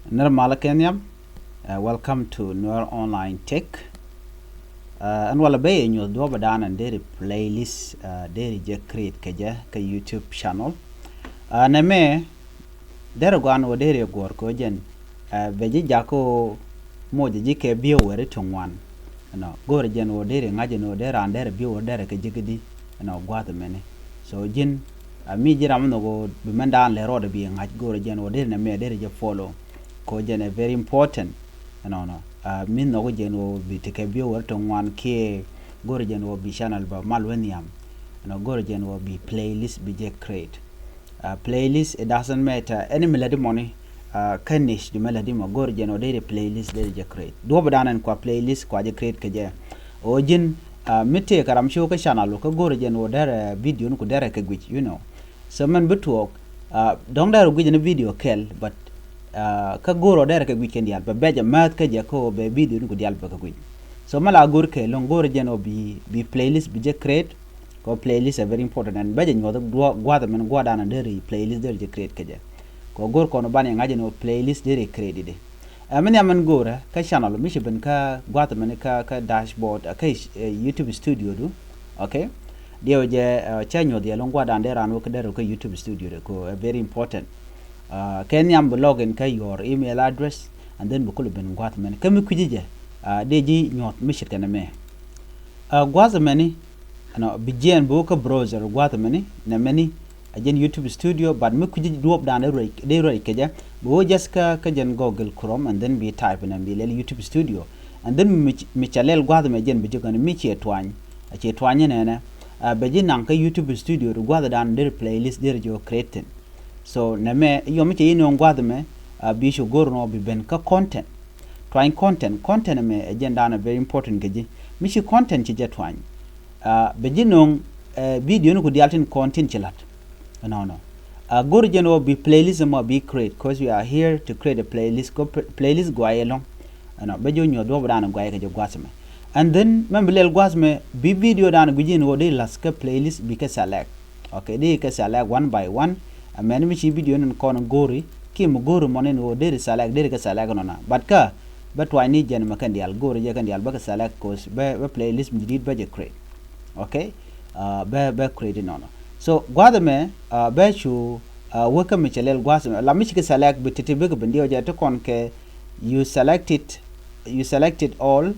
Normal Kenyam, welcome to Noor Online Tech. And wala bay in your dobadan and dairy playlist, dairy je create kaja ka YouTube channel. Name dere gwan o dairy gor ko jen beji jako moja jike bio were tongwan. No gore jen o dairy ngaje no dere and dere bio dere ka jigidi no gwata mene. So jin mi jiram no go bimenda le road bi ngaj gore jen o dairy na me dere je follow. Ko jen very important. No. Min no jen wo bi te ke bio werto ngwan ke gore jen wo bi channel ba malweniam no gore jen wo bi playlist bi je create playlist. It doesn't matter any melody money kanish the melody mo gore jen wo de playlist de je create do badanan kwa playlist kwa je create ke je o jin mitte karam show ka channel ko gore jen wo der video ko der ke gwich so man betu dong der gwich ne video kel but ka goro dere ke weekend yal be ja mat ka je ko be video ko dial ba ka gwi so mala gor ke long goro jeno bi playlist bi je create ko playlist is very important and be je nyodo gwa da men gwa da na dere playlist dere je create ke je ko gor ko no bane ngaje no playlist dere create de men yaman gora ka channel mi ben ka gwa da men ka dashboard ka YouTube studio do okay dio je cha nyodo long gwa da dere anu ka dere ko YouTube studio de ko very important can you log in your email address and then bukulu ben gwat men kami kujije deji nyot mishir kana me gwaz meni no bijen bu ko browser gwat meni na meni ajen YouTube studio but me kujije duop dan de roi keja bu just ka jen Google Chrome and then be type and be YouTube studio and then mi chalel gwat me jen bi jogana mi che twany ne na beji nan ka YouTube studio gwat dan der playlist der jo creating. So name yomi che ino ngwad me bisho gorno bi ben ka content trying content me agenda na very important geji mishi content che jetwany bejino video no ko dialtin content chelat no gor jeno bi playlist mo bi create because we are here to create a playlist go ayelong bejo nyo do bana go ayeke gwasme and then memblel gwasme bi video dan gujino de laska playlist bi ka select okay de ka select one by one men mi ci video non kono gori ki mo gori monen wo dere ka salak nona but why ni jen makandi al gori je kandi al baka salak cause be playlist mi did budget create okay be create nono so gwada me be chu waka mi chalel gwasa la mi ci salak be tete be bendio je to kon ke you selected all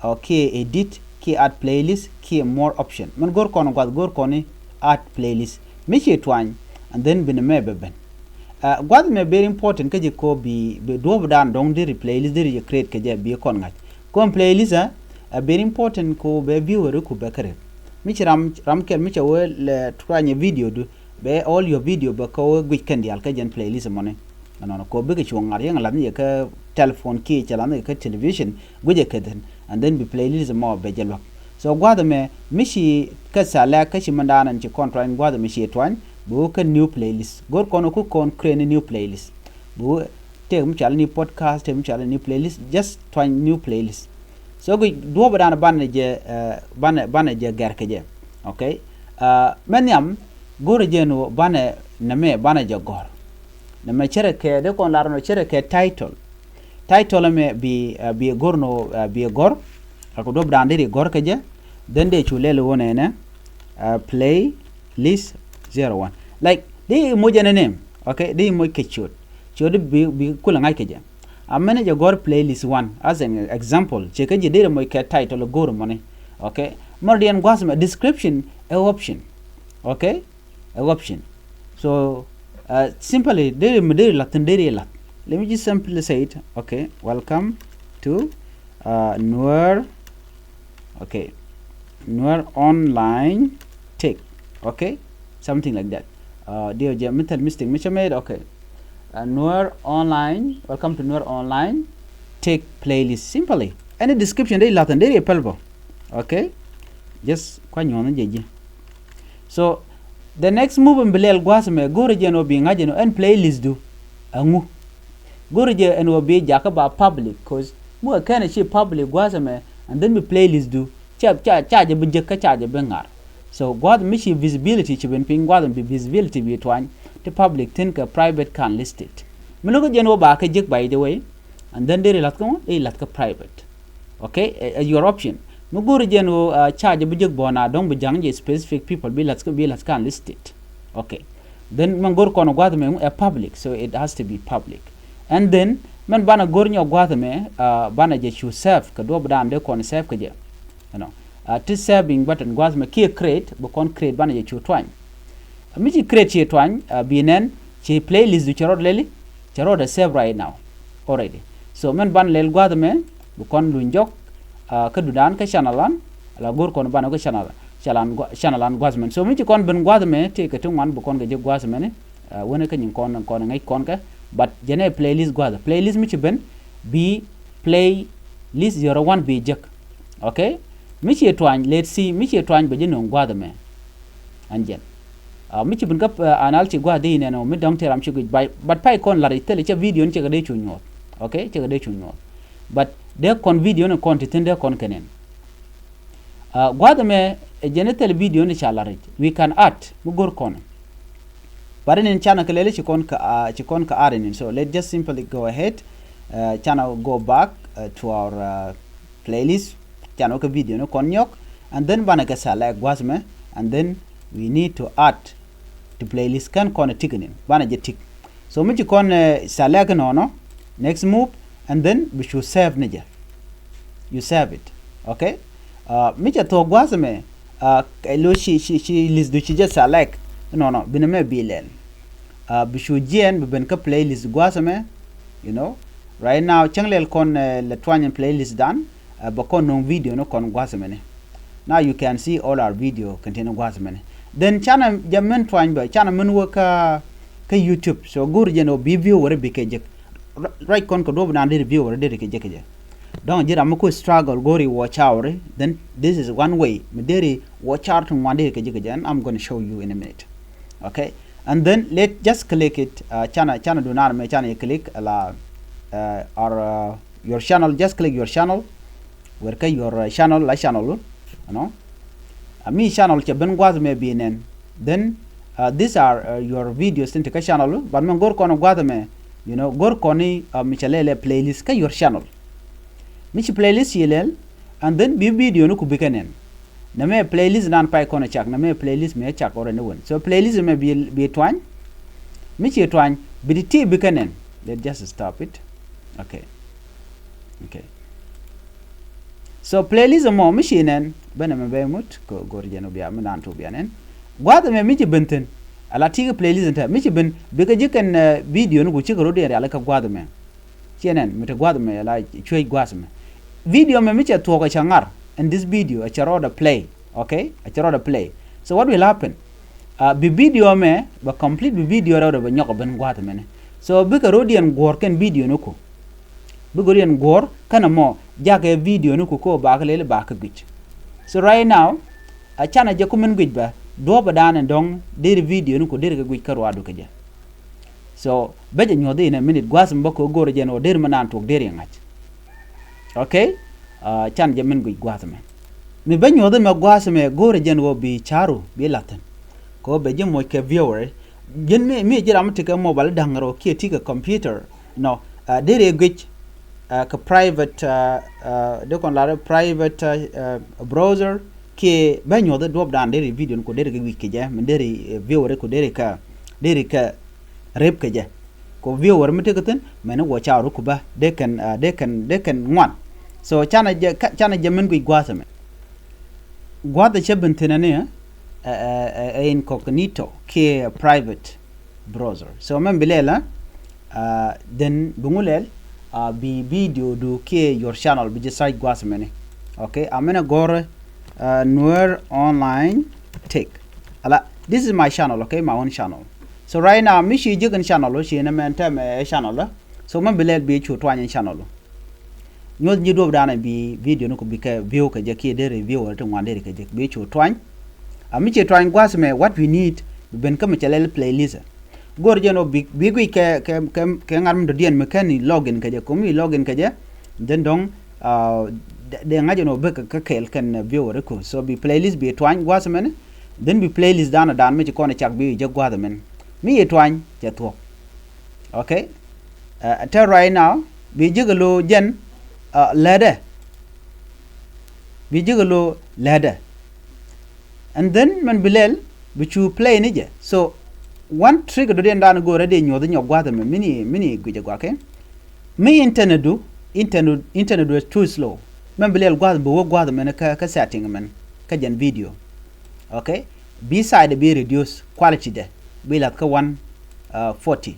okay edit ki add playlist ki more option man gor kono gor koni add playlist mi ci twany and then bin mebe ben gwad me very important kaje ko bi do dan dong de playlist de create kaje bi kon ngat ko playlist very important ko be viewer ko be kare mi ram kel mi che wel twanye video do be all your video ba ko gwi kan dial kaje playlist mone no ko be ke chongar yang la ni ka telephone ki chala ni ka television guje kaden and then be playlist mo be jelo so gwad me mishi ka sala ka shi mandanan ci contract gwad me shi twany bu ka new playlist gor kono ku kon create new playlist bu te mu chala ni podcast te mu chala ni playlist just twany new playlist so go do badana bana je garke je okay men yam gor je no bana na me bana je gor na me chere ke de kon larno chere ke title me bi gorno bi gor ko do badana de gor ke je den de chulele wona na playlist 01 like they mojana name okay they mo kechot chod bi kula ngai keje amene je gor playlist 1 as an example cheke je de mo ke title gor money okay mordian gwasma description a option okay a option so simply they latin lat let me just simply say it okay welcome to Noor Online Tech okay something like that dear mental mistake which I made okay Noor Online welcome to Noor Online Tech playlist simply any description they latin they pelbo okay just kwanyo jeje so the next move in belel gwasme gorije no bi ngaje no en playlist do angu gorije en wo bi jaka ba public cause mo kana chi public gwasme and then me playlist do charge bi jeka charge bengar so god mishi visibility chi ben ping god be visibility bi twany the public think a private can list it me logo jen wo ba ka jik by the way, and then they lat ko e lat ka private. Okay, your option me gor jen wo charge bu jik bona dong bu jang je specific people be lat kan list it. Okay, then man gor kono gwad me a public, so it has to be public. And then man bana gor nyo gwad me bana je chu save ka do bdan de kon save ka je, you know, to saving button gwad me ki create bu kon create bana je chu twany mi ci create ci twany binen ci playlist du charod leli charod save right now already. So man ban lel gwad me bu kon lu njok ka du dan ka chanalan la gor kon bana ko chanalan gwad men. So mi ci kon ben gwad me te ka tungwan bu kon ga je gwad me ne wona ka nyin kon ngai kon ka, but jene playlist gwada playlist mi ci ben bi playlist 01 bi jek. Okay, mi ci twany let's see mi ci twany ba jeno gwada me anjen mi ci ben kap anal ci gwada ine no mi dong teram ci guj bay but pay kon la tele ci video ni ci ga de ci ñot. Okay, ci ga de ci ñot but de kon video ne kon tinde kon kenen gwada me jene tele video ni ci la we can add mu gor kon but in channel kelele chikon ka arin. So let's just simply go ahead, channel go back to our playlist channel ka video no konyok, and then bana ka select gwasme, and then we need to add to playlist kan kon tignin bana je tik. So mi kon select no next move, and then we should save neje, you save it. Okay, mi to gwasme lo shi list du chi just select no biname bilel bishu jien ben ka playlist gwasame, you know, right now changlel kon le twany playlist dan ba kon no video no kon gwasame ne. Now you can see all our video contain gwasame ne. Then chana jamen twany ba chana men wo ka YouTube, so gur jeno bi view wore bi ke jek right kon ko do na review wore de ke jek je don jira mako struggle gori watch hour. Then this is one way me deri watch out ngwande ke jek je, and I'm going to show you in a minute. Okay, and then let's just click it channel do not me channel click la or your channel, just click your channel where ka your channel la channel, you know, mi channel che ben gwaz me binen. Then these are your videos into ka channel, but man gor kono gwaz me, you know, gor koni mi chalele playlist ka your channel mi ci playlist yelel, and then bi video no ku bikanen na me playlist nan pay kono chak na me playlist me chak ore ne won. So playlist me bi twany mi ci twany bi di ti bikanen. Let's just stop it. Okay, so playlist mo mi shinen bana me be mut ko gor jeno bi am nan to bianen gwada me mi ci benten ala tiga playlist ta mi ci ben bi ka jikan video no ku ci garo de ala ka gwada me chenen mi te gwada me ala choy gwasa me video me mi ci to ko changar in this video a charoda play. Okay, a charoda play. So what will happen bi video me ba complete bi video rawda ba nyoko ben gwada me ne. So bi ka rodian gor ken video no ko bi gorian gor kana mo jaga video no ko ba ka lele ba ka gich. So right now a chana je ko men gich ba do ba dan dong de video no ko de ga gich karwa do ka je. So beje nyode in a minute gwasam ba ko gor je no der manan tok der ngach. Okay, chan je men gich gwasam mi ba nyode ma gwasam gor je no bi charu bi laten ko be je mo ke viewer gen me jira mtika mobile dangaro ki tika computer no der gich ka private de kon la private browser ke ba nyode do dan der video ko der ga wiki je men der viewer ko der ka rep ke je ko viewer mete ko ten men wo chaaru ko ba de kan ngwan. So chana je men ko gwasame gwada cheben tenane incognito ke private browser. So men bilela then bungulel bi video do ke your channel bi just site gwasame ne. Okay, I'm gonna go Noor Online Tech. Ala, this is my channel. Okay, my own channel. So right now mi shi jigen channel shi na men time channel. So man bilel bi chu twanya channel. Nyod nyi do dana bi video no ko bi ka view ka je ke de review to ngande ka je bi chu twany. Mi che twany gwasame what we need ben kam chalel playlist. Gor jeno bi gui ke ngam do dien mekani login ka je ko mi login ka je den dong de ngaje no be ka kel kan viewer ko. So bi playlist bi twany gwasame ne then bi playlist dana dan mi ko na chak bi je gwada men mi ye twany je to. Okay, tell right now bi jigalo jen ladder bi jigalo ladder and then man bilel bi chu play ni je so one trick do den dan go rede nyodo nyogwa me mini guje gwa ke me internet do was too slow man bilel gwa bo gwa me ka setting man ka jen video okay b side be reduce quality de be lat ka 140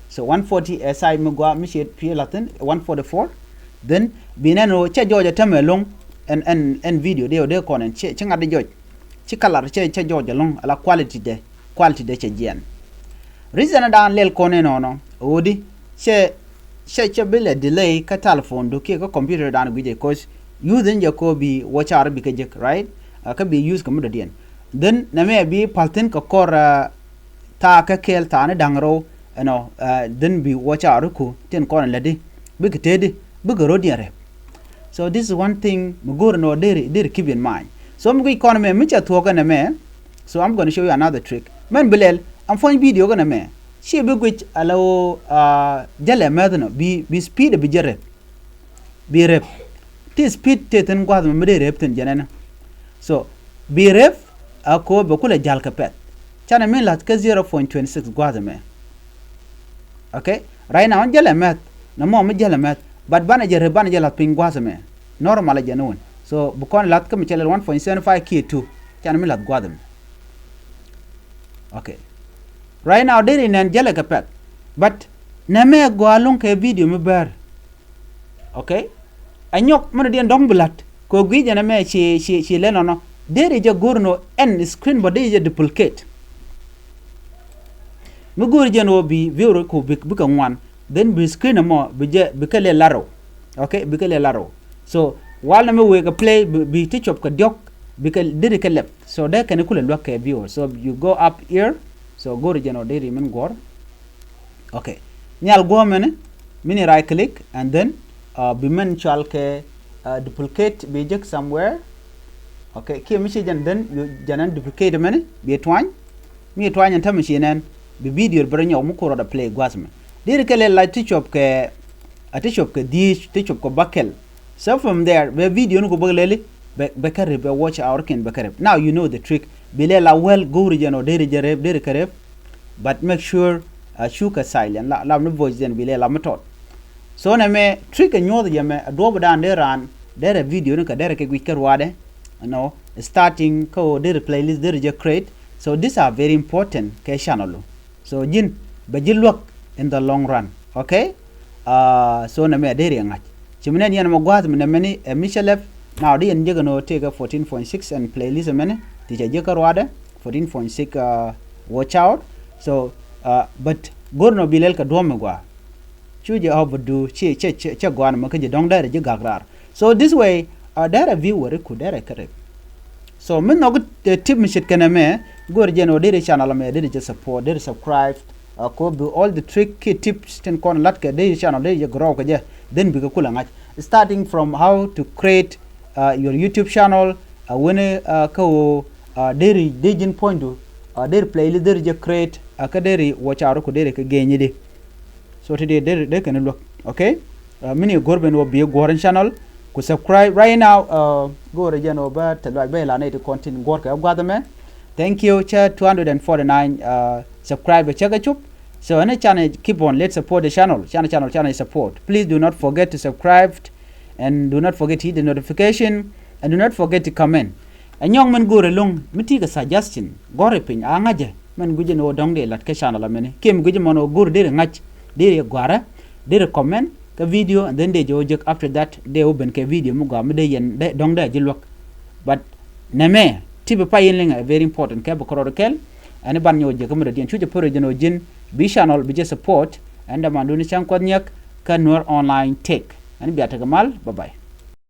so 140 si me gwa mi shet pi latin 144 then binano che joja tamelong and video de konen che ngade joj ci kalar che joja long ala quality de che gen reason dan lel konen no odi che bele delay ka telephone do ke ko computer dan guje cause using your bi watch ar bi ke jek right ka bi use ko mudadien then na me bi palten ko kor ta ka kel ta ne dangro then bi watch ar ku ten konen ledi bi ke tedi bi go rodiere so this is one thing mugor no dere keep in mind so I'm going to me cha to na me so I'm going to show you another trick man bilel am fon video gonna me she be gwich allow jale medno bi speed bi jere bi rep ti speed te ten gwa me de rep ten janana so bi rep ako be kula jal ka pet chana me lat ka 0.26 gwa me okay right now jale met na mo me jale met but bana jere lat ping gwa me normal janon so bukon lat ka mi chele 1.75 k2 chana me lat gwa okay right now there in jale ka pet but na me gwa long ke video me ber okay anyok mo de ndong bulat ko gwi jana me chi leno no there je gurno en screen but there je duplicate mu gur jeno bi view ko bi ka ngwan then bi screen mo bi je bi kale laro okay bi kale laro so while na me we ka play bi teach up ka diok bi ka dire ka lep so da kan kula lo ka view so you go up here so go region there men gor okay nyal go men mini right click and then be men chal ke duplicate be jek somewhere okay ke mi jan then you janan duplicate men be twany mi twany tan mi shenen be video ber nyaw mu ko da play gwasme dire ke le la teach up ke di teach up ko bakel so from there be video no ko baglele be kare be watch our ken be kare now you know the trick bilela well go region there jereb there kare but make sure shuka silent la no voice den bilela matot so na me trick nyodo yame do bodan there ran there video no ka there ke gwi kerwade no starting ko there playlist there je create so these are very important ke channel so jin be jilwak in the long run okay so na me there ngach chimnen yan mo gwaz me meni michelef now the en jegano take 14.6 and playlist mene ti je karwade 14.6 watch out so but gorno bilel ka dome gwa chuje obudu che gwan ma kaje dong dare je gagrar so this way dare viewer ku dare kare so min no tip mi shit kana me gor jeno dere channel me dere je support dere subscribe ko be all the trick tips ten kon lat ka dere channel dere je grow ka je then bi ka kula ngach starting from how to create your YouTube channel when ko dere dejin point do dere playlist dere je create ka dere watch out ko dere ka genyi de so today they can look okay mini gorben wo be goran channel ku subscribe right now go region over to like be la ne to continue gor ka gwa me thank you cha 249 subscribe cha chup so any channel keep on let's support the channel support please do not forget to subscribe and do not forget to hit the notification and do not forget to comment anyong man gore long miti ka suggestion gore pin angaje man guje no dongde lat ka channel amene kem guje mono gur de ngach de gwara de comment ka video and then they jojek after that they open ka video mu gam de yen de dongde jilwak but neme tibe payin very important ka bokoro kel ani ban nyoje kam de chuje pore jeno jin bi channel bi je support and man duni chan kodnyak ka Noor Online Tech ani biata gamal bye bye